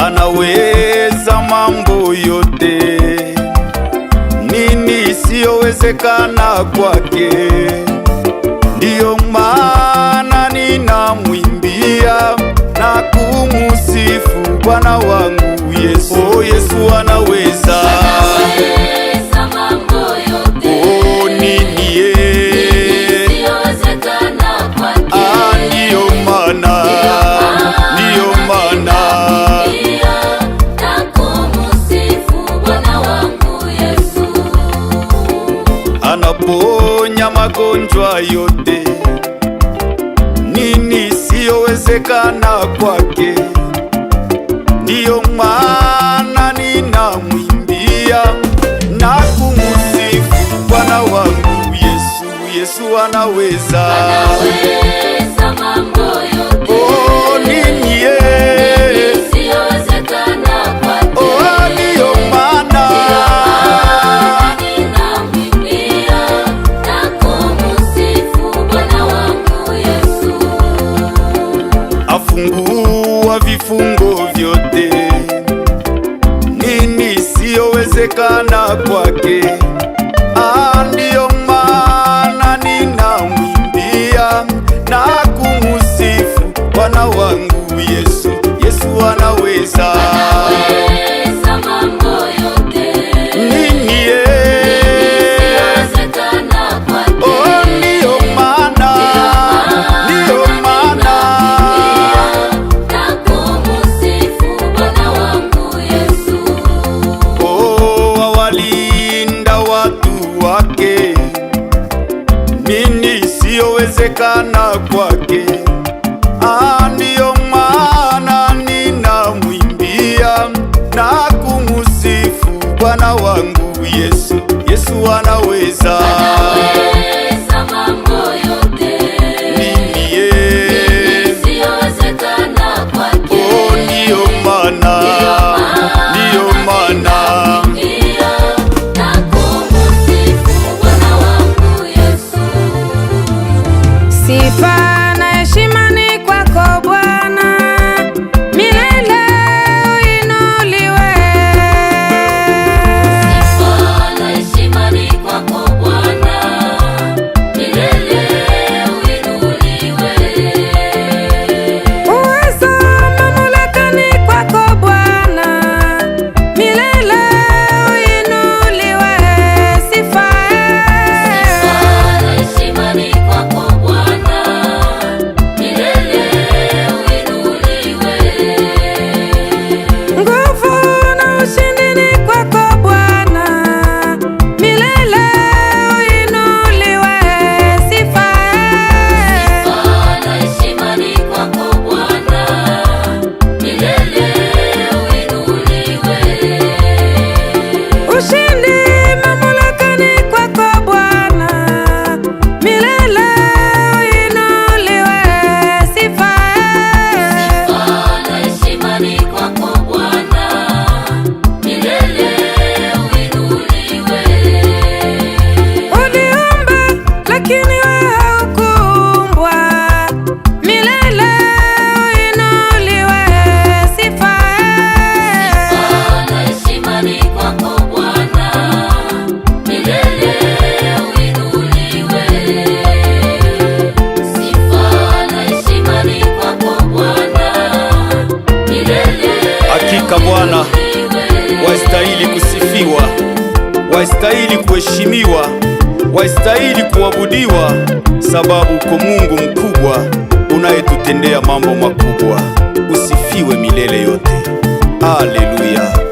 Anaweza mambo yote, nini siyowezekana kwake. Ndiyo maana ninamwimbia na kumusifu Bwana wangu Yesu. Oh, Yesu anaweza mambo yote, oh, nini siyowezekana kwake. Ndiyo maana anaponya magonjwa yote, nini siyowezekana kwake. Ndiyo maana ninamwimbia na kumusifu Bwana wangu Yesu. Yesu anaweza mambo yote, oh, nini siyowezekana kwake. Oh, ndiyo maana afungua vifungo vyote, nini siyowezekana kwake. Ndiyo maana ninamwimbia na kumusifu Bwana wangu Yesu. Yesu anaweza mambo yote, nini siyowezekana kwake. oh, ndiyo maana nini siyowezekana kwake. Ndiyo maana ninamwimbia na kumusifu Bwana wangu Yesu. Yesu anaweza mambo yote. Sifa na heshima ni kwako Bwana, milele uinuliwe. Sifa na heshima ni kwako Bwana, milele uinuliwe. Uwezo, mamlaka ni kwako Bwana, milele uinuliwe. Sifa na heshima ni kwako Bwana, milele uinuliwe. nguvu na ushindi ni kwako Bwana, milele uinuliwe. Sifa Na heshima ni kwako Bwana, milele uinuliwe. ushindi, mamlaka ni kwako Bwana, milele uinuliwe. Sifa Na heshima ni kwako Bwana, milele uinuliwe. uliumba lakini wewe haukuumbwa, milele uinuliwe. Sifa Na heshima ni kwako Bwana, milele uinuliwe. Sifa na heshima ni kwako Bwana, milele Hakika Bwana, wastahili kusifiwa, wastahili kuheshimiwa, wastahili kuabudiwa, sababu uko Mungu mkubwa unayetutendea mambo makubwa. Usifiwe milele yote. Haleluya.